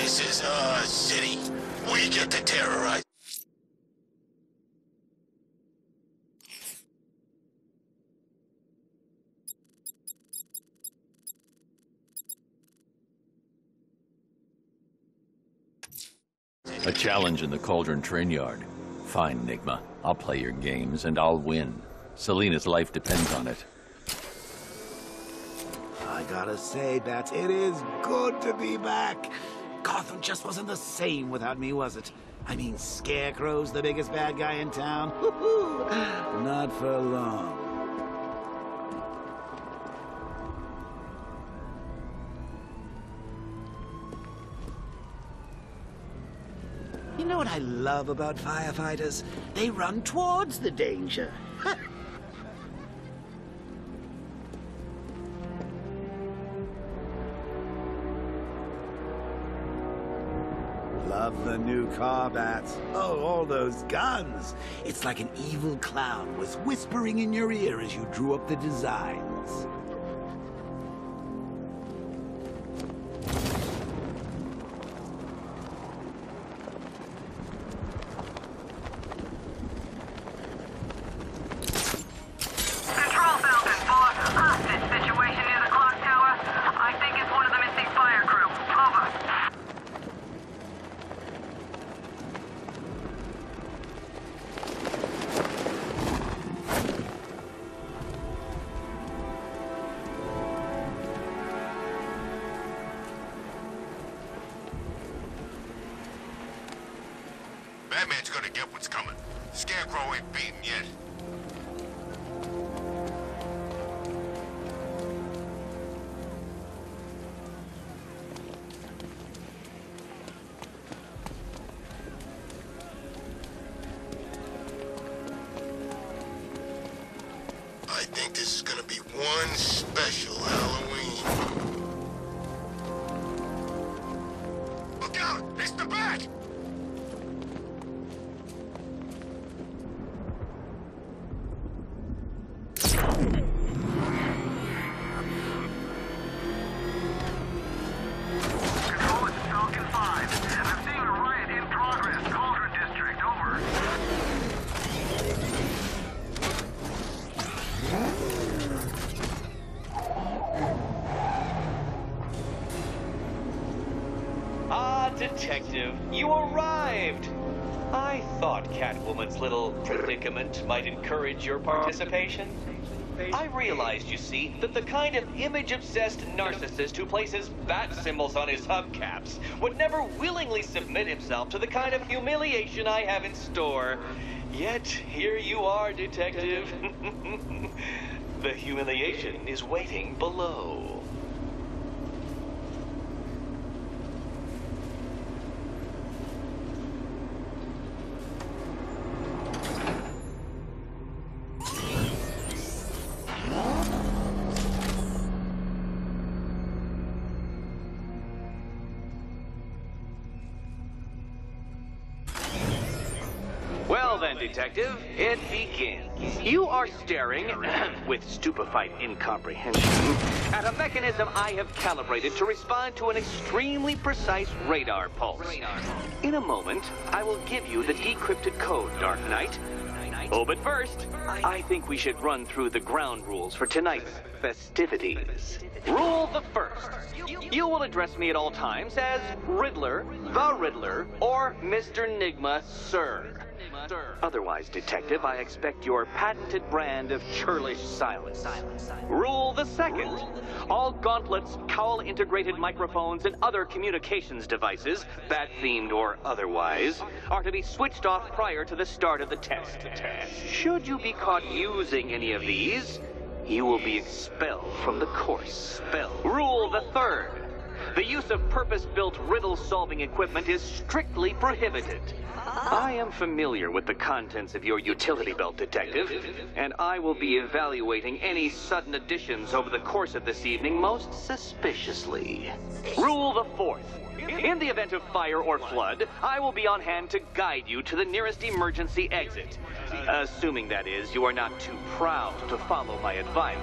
This is our city. We get to terrorize. A challenge in the Cauldron train yard. Fine, Enigma. I'll play your games, and I'll win. Selena's life depends on it. I gotta say, Bats, it is good to be back. Gotham just wasn't the same without me, was it? I mean, Scarecrow's the biggest bad guy in town. Not for long. You know what I love about firefighters? They run towards the danger. Love the new car, Bats. Oh, all those guns. It's like an evil clown was whispering in your ear as you drew up the designs. Batman's gonna get what's coming. Scarecrow ain't beaten yet. I think this is gonna be one special Halloween. Look out! It's the Bat! Detective, you arrived! I thought Catwoman's little predicament might encourage your participation. I realized, you see, that the kind of image-obsessed narcissist who places bat symbols on his hubcaps would never willingly submit himself to the kind of humiliation I have in store. Yet, here you are, Detective. The humiliation is waiting below. Well then, Detective, it begins. You are staring, with stupefied incomprehension, at a mechanism I have calibrated to respond to an extremely precise radar pulse. In a moment, I will give you the decrypted code, Dark Knight. Oh, but first, I think we should run through the ground rules for tonight's festivities. Rule the first. You will address me at all times as Riddler, the Riddler, or Mr. Enigma, sir. Otherwise, Detective, I expect your patented brand of churlish silence. Rule the second. All gauntlets, cowl-integrated microphones, and other communications devices, bat-themed or otherwise, are to be switched off prior to the start of the test. Should you be caught using any of these, you will be expelled from the course. Rule the third. The use of purpose-built riddle-solving equipment is strictly prohibited. I am familiar with the contents of your utility belt, Detective, and I will be evaluating any sudden additions over the course of this evening most suspiciously. Rule the fourth. In the event of fire or flood, I will be on hand to guide you to the nearest emergency exit. Assuming, that is, you are not too proud to follow my advice.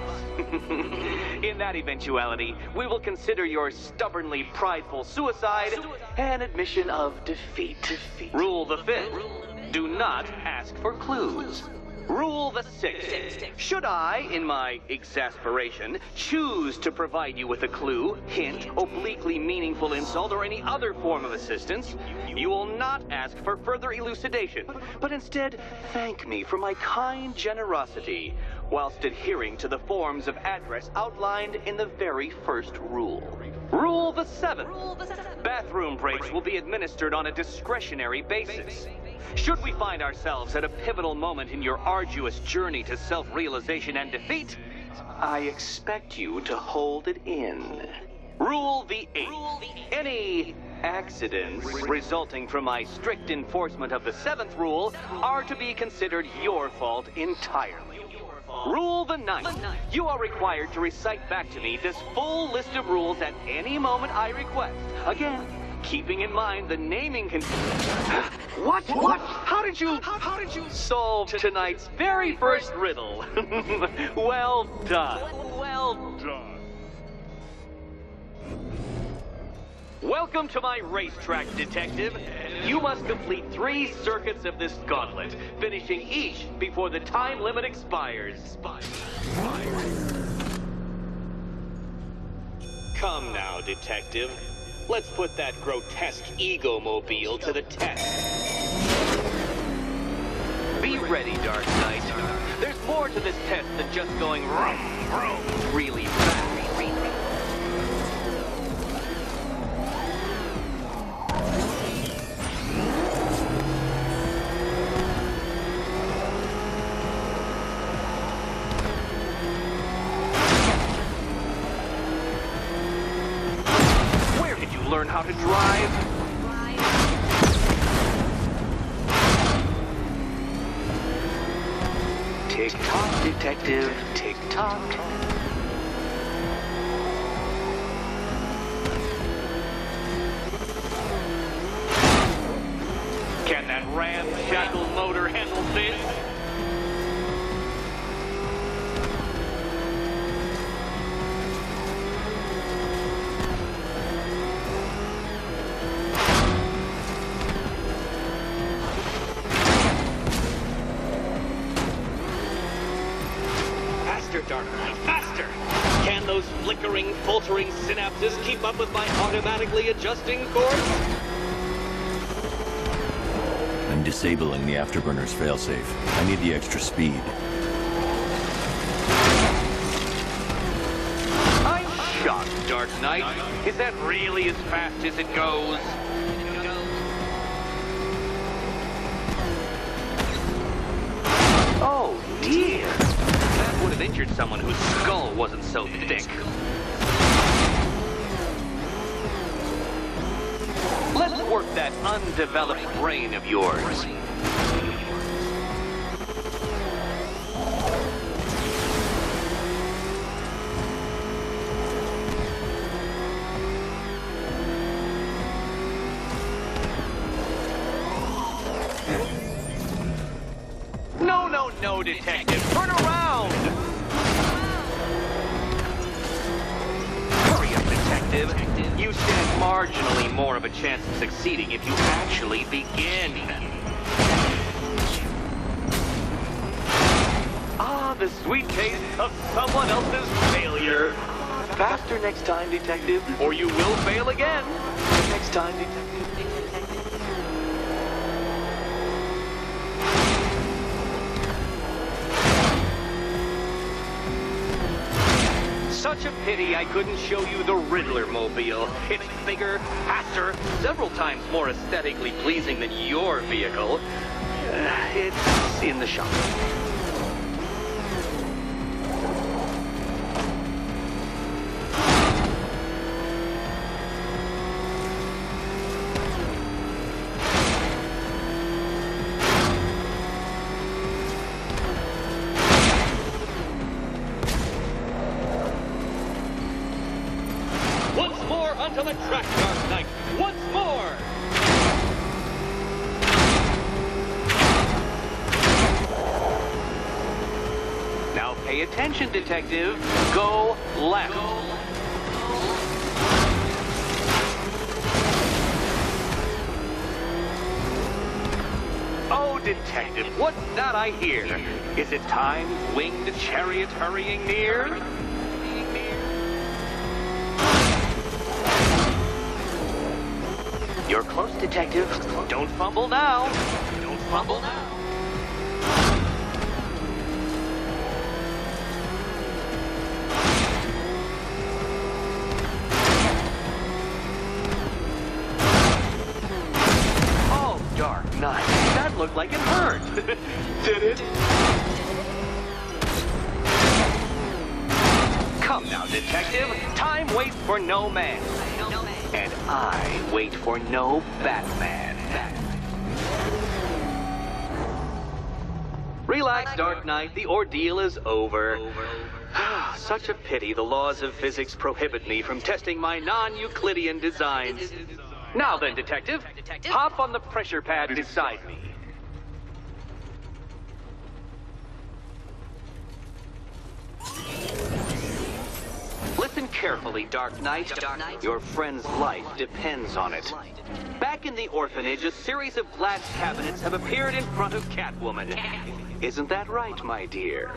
In that eventuality, we will consider your stubbornly prideful suicide an admission of defeat. Rule the 5th. Do not ask for clues. Rule the 6th. Should I, in my exasperation, choose to provide you with a clue, hint, obliquely meaningful insult, or any other form of assistance, you will not ask for further elucidation, but instead thank me for my kind generosity, whilst adhering to the forms of address outlined in the very first rule. Rule the 7th. Bathroom breaks will be administered on a discretionary basis. Should we find ourselves at a pivotal moment in your arduous journey to self-realization and defeat, I expect you to hold it in. Rule the 8th. Any accidents resulting from my strict enforcement of the 7th rule are to be considered your fault entirely. Rule the 9th. You are required to recite back to me this full list of rules at any moment I request. Again, keeping in mind the naming What? How did you solve tonight's very first riddle? Well done. Welcome to my racetrack, Detective. You must complete 3 circuits of this gauntlet, finishing each before the time limit expires. Come now, Detective. Let's put that grotesque ego-mobile to the test. Be ready, Dark Knight. There's more to this test than just going really fast. Learn how to drive. Tick-tock, Detective, tick-tock. Can that ramshackle motor handle this? Dark Knight, faster! Can those flickering, faltering synapses keep up with my automatically adjusting course? I'm disabling the afterburner's failsafe. I need the extra speed. I'm shocked, Dark Knight. Is that really as fast as it goes? Oh, dear. Would have injured someone whose skull wasn't so thick. Let's work that undeveloped brain of yours. No, Detective, turn around! Hurry up, Detective. You stand marginally more of a chance of succeeding if you actually begin. Ah, the sweet taste of someone else's failure. Faster next time, Detective, or you will fail again. Next time, Detective. Such a pity I couldn't show you the Riddler mobile. It's bigger, faster, several times more aesthetically pleasing than your vehicle. It's in the shop. Onto the track, Dark Knight! Once more! attention, Detective. Go left. Oh, Detective, what's that I hear? Is it time, winged chariot hurrying near? You're close, Detective. Don't fumble now. Don't fumble now. Oh, Dark Knight. That looked like it hurt. Did it? Come now, Detective. Time waits for no man. And I wait for no Batman. Relax, Dark Knight. The ordeal is over. Such a pity the laws of physics prohibit me from testing my non-Euclidean designs. Now then, Detective, hop on the pressure pad beside me. Listen carefully, Dark Knight. Your friend's life depends on it. Back in the orphanage, a series of glass cabinets have appeared in front of Catwoman. Isn't that right, my dear?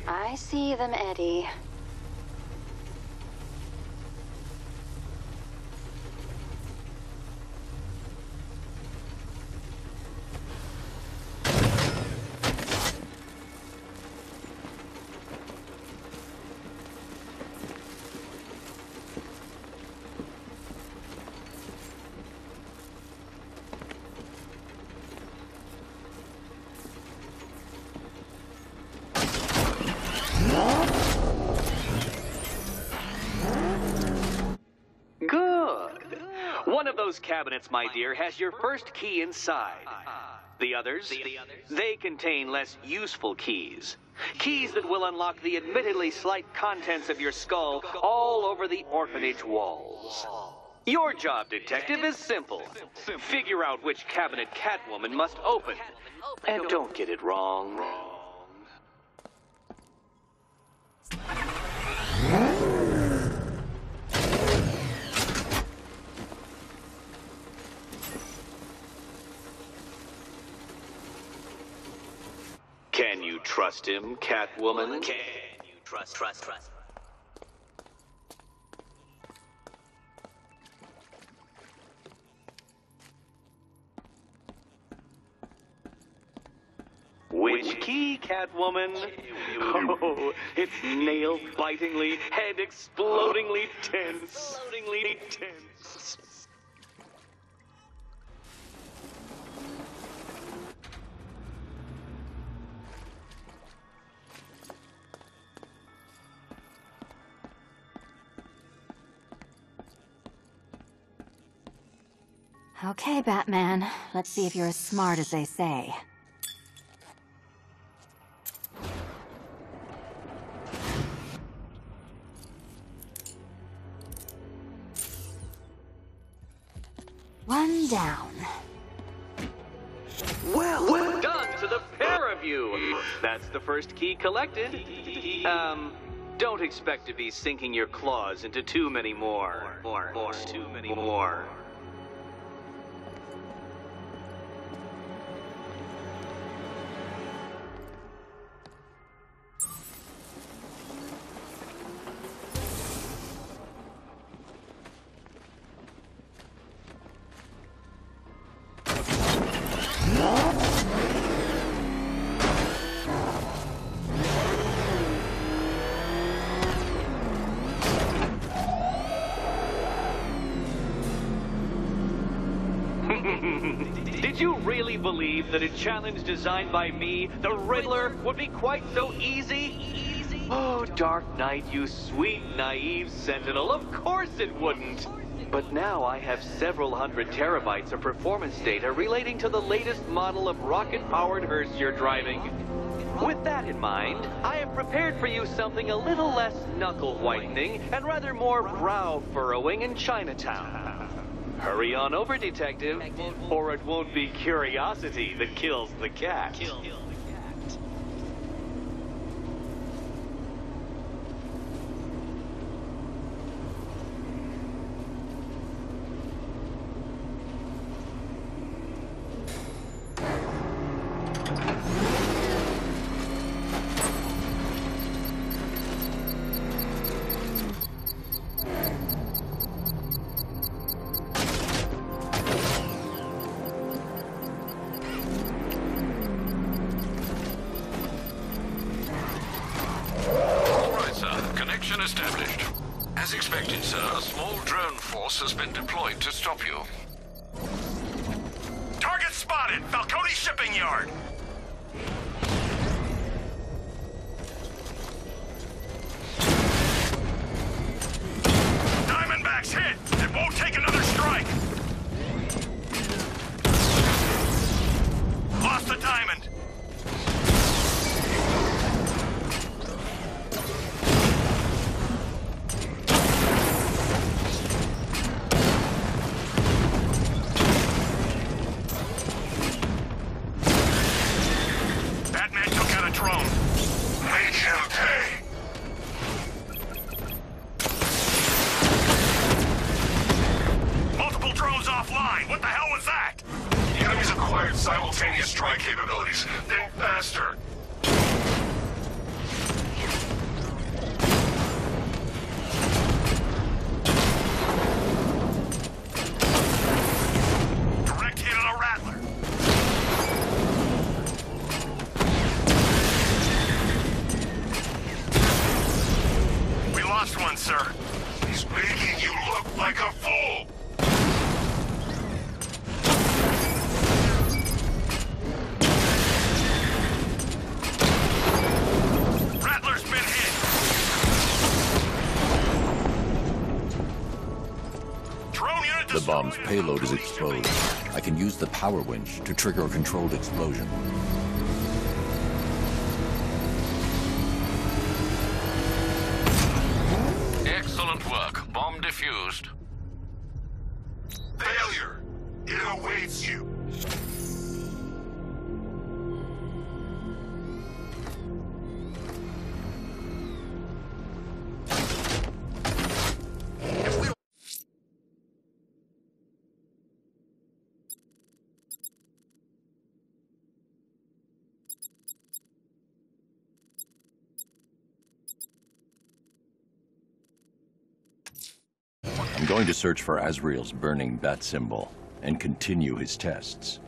I see them, Eddie. One of those cabinets, my dear, has your first key inside. The others, they contain less useful keys. Keys that will unlock the admittedly slight contents of your skull all over the orphanage walls. Your job, Detective, is simple. Figure out which cabinet Catwoman must open. And don't get it wrong. Can you trust him, Catwoman? Can you trust? Which key, Catwoman? Oh, it's nail-bitingly, head-explodingly tense. Okay, Batman. Let's see if you're as smart as they say. One down. Well done to the pair of you. That's the first key collected. Don't expect to be sinking your claws into too many more. Too many more. Did you really believe that a challenge designed by me, the Riddler, would be quite so easy? Oh, Dark Knight, you sweet, naive sentinel, of course it wouldn't. But now I have several hundred terabytes of performance data relating to the latest model of rocket-powered hearse you're driving. With that in mind, I have prepared for you something a little less knuckle-whitening and rather more brow-furrowing in Chinatown. Hurry on over, Detective, or it won't be curiosity that kills the cat. established. As expected, sir, a small drone force has been deployed to stop you. Target spotted! Falcone shipping yard! Diamondback's hit! It won't take another strike! Lost the diamond! Simultaneous strike capabilities. Think faster. Direct hit on a Rattler. We lost one, sir. He's making you look like a fool. The bomb's payload is exposed. I can use the power winch to trigger a controlled explosion. Excellent work. Bomb defused. Failure! It awaits you. I'm going to search for Azrael's burning bat symbol and continue his tests.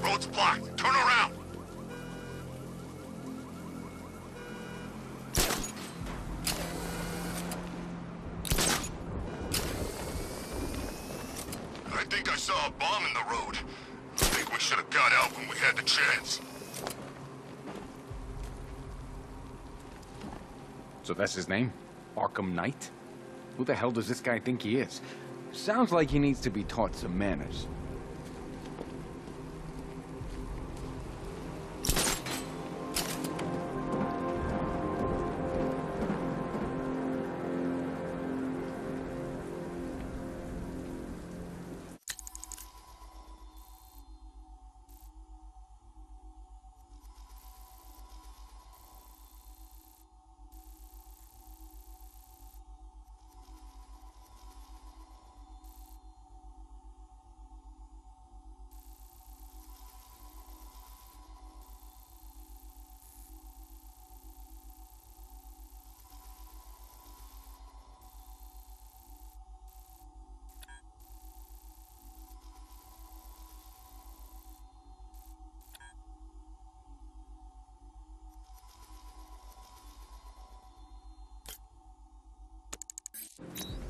Road's blocked. Turn around. I think I saw a bomb in the road. I think we should have got out when we had the chance. So that's his name? Arkham Knight? Who the hell does this guy think he is? Sounds like he needs to be taught some manners.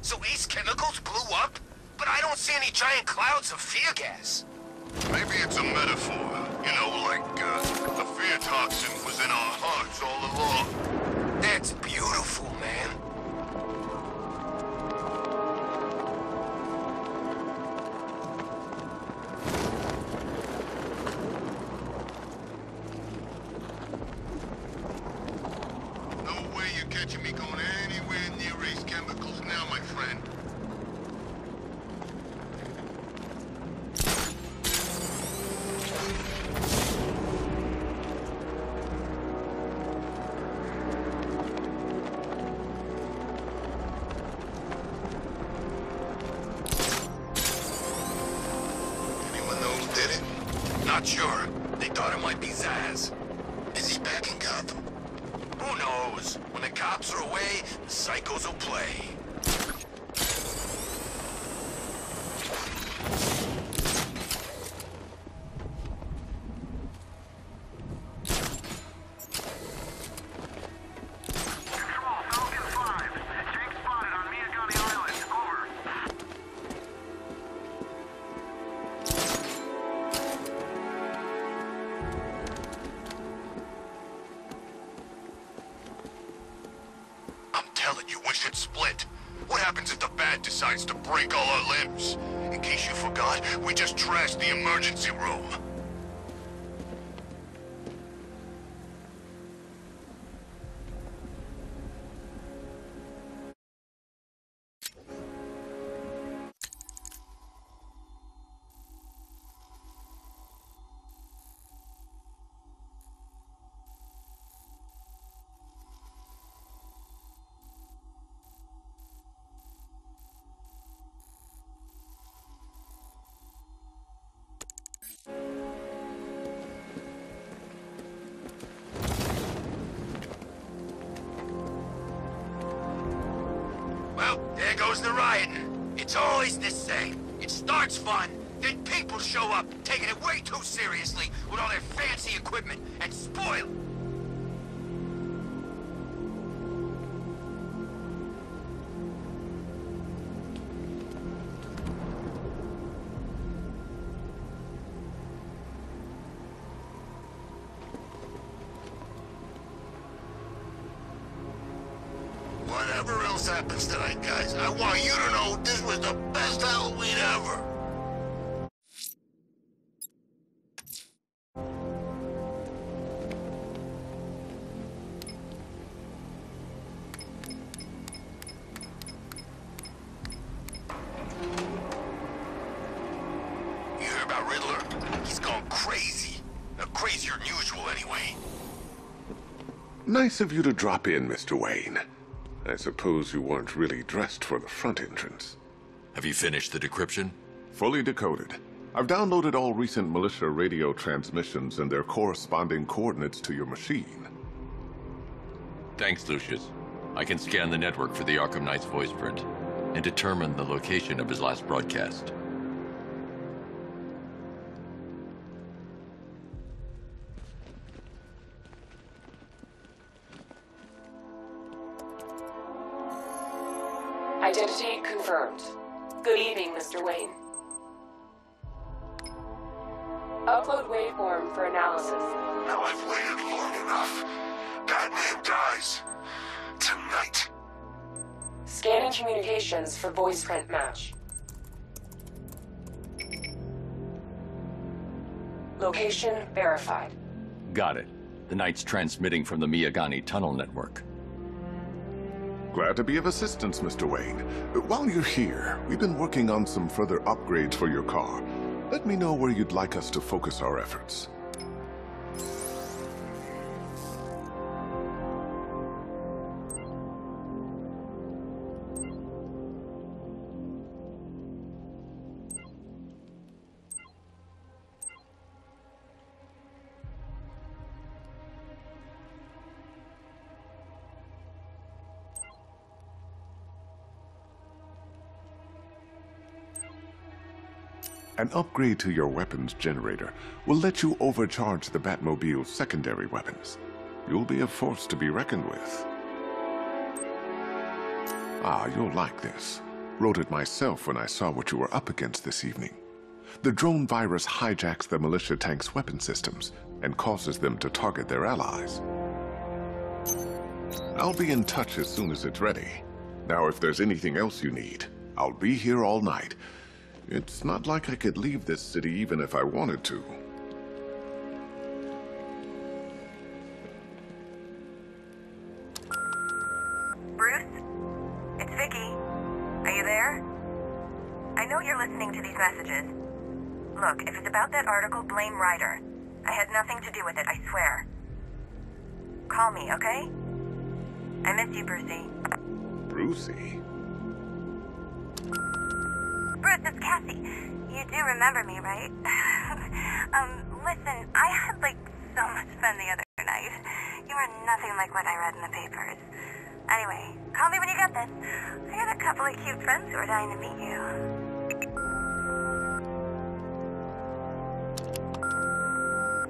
So Ace Chemicals blew up? But I don't see any giant clouds of fear gas. Maybe it's a metaphor. You know, like, the fear toxin was in our hearts all along. That's beautiful, man. No way you're catching me going anywhere near Ace Chemicals now, my friend. Anyone know who did it? Not sure. They thought it might be Zaz. Is he back in Gotham? Who knows? When the cops are away, the psychos will play. happens if the Bat decides to break all our limbs? In case you forgot, we just trashed the emergency room. Well, there goes the rioting. It's always the same. It starts fun, then people show up, taking it way too seriously with all their fancy equipment, and spoil it. Whatever else happens tonight, guys, I want you to know this was the best Halloween ever. You hear about Riddler? He's gone crazy. Crazier than usual, anyway. Nice of you to drop in, Mr. Wayne. I suppose you weren't really dressed for the front entrance. Have you finished the decryption? Fully decoded. I've downloaded all recent militia radio transmissions and their corresponding coordinates to your machine. Thanks, Lucius. I can scan the network for the Arkham Knight's voice print and determine the location of his last broadcast. Identity confirmed. Good evening, Mr. Wayne. Upload waveform for analysis. Now I've waited long enough. Batman dies. Tonight. Scanning communications for voice print match. Location verified. Got it. The Knight's transmitting from the Miyagani tunnel network. Glad to be of assistance, Mr. Wayne. While you're here, we've been working on some further upgrades for your car. Let me know where you'd like us to focus our efforts. An upgrade to your weapons generator will let you overcharge the Batmobile's secondary weapons. You'll be a force to be reckoned with. Ah, you'll like this. Wrote it myself when I saw what you were up against this evening. The drone virus hijacks the militia tank's weapon systems and causes them to target their allies. I'll be in touch as soon as it's ready. Now, if there's anything else you need, I'll be here all night. It's not like I could leave this city even if I wanted to. Bruce? It's Vicky. Are you there? I know you're listening to these messages. Look, if it's about that article, blame Ryder. I had nothing to do with it, I swear. Call me, okay? I miss you, Brucey. Brucey? Bruce, it's Cassie. You do remember me, right? Listen, I had, so much fun the other night. You were nothing like what I read in the papers. Anyway, call me when you get this. I got a couple of cute friends who are dying to meet you.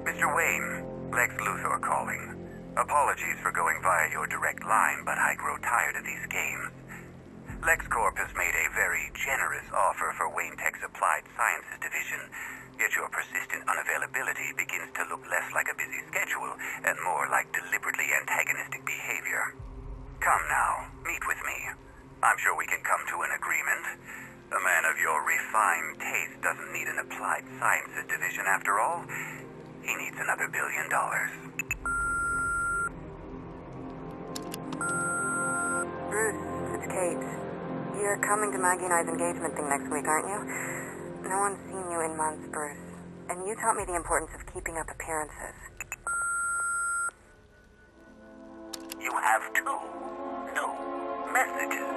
Mr. Wayne, Lex Luthor calling. Apologies for going via your direct line, but I grow tired of these games. LexCorp has made a very generous offer for Wayne Tech's Applied Sciences Division, yet your persistent unavailability begins to look less like a busy schedule and more like deliberately antagonistic behavior. Come now, meet with me. I'm sure we can come to Bruce, it's Kate. You're coming to Maggie and I's engagement thing next week, aren't you? No one's seen you in months, Bruce. And you taught me the importance of keeping up appearances. You have two new messages.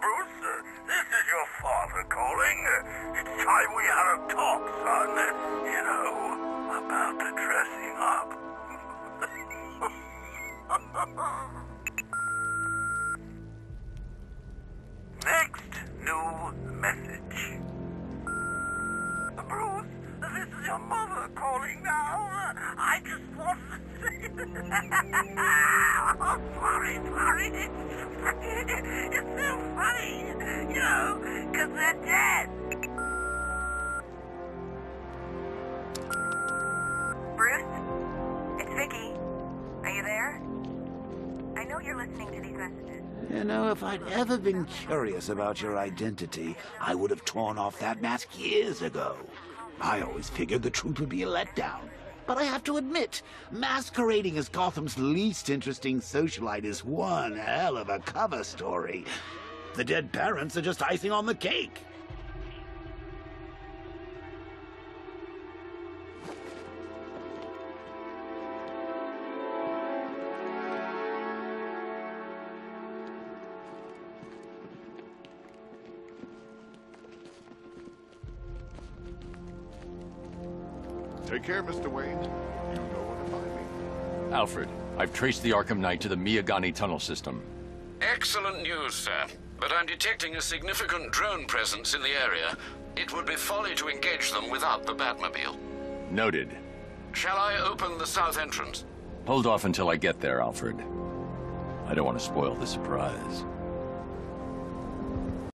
Bruce, this is your father calling. It's time we had a talk, son. You know, about dressing up. Next new message. Bruce, this is your mother calling now. I just wanted to say oh, sorry. It's so funny, you know, because they're dead. Bruce? It's Vicky. Are you there? I know you're listening to these messages. You know, if I'd ever been curious about your identity, I would have torn off that mask years ago. I always figured the truth would be a letdown. But I have to admit, masquerading as Gotham's least interesting socialite is one hell of a cover story. The dead parents are just icing on the cake. Take care, Mr. Wayne. You know where to find me. Alfred, I've traced the Arkham Knight to the Miyagani tunnel system. Excellent news, sir. But I'm detecting a significant drone presence in the area. It would be folly to engage them without the Batmobile. Noted. Shall I open the south entrance? Hold off until I get there, Alfred. I don't want to spoil the surprise.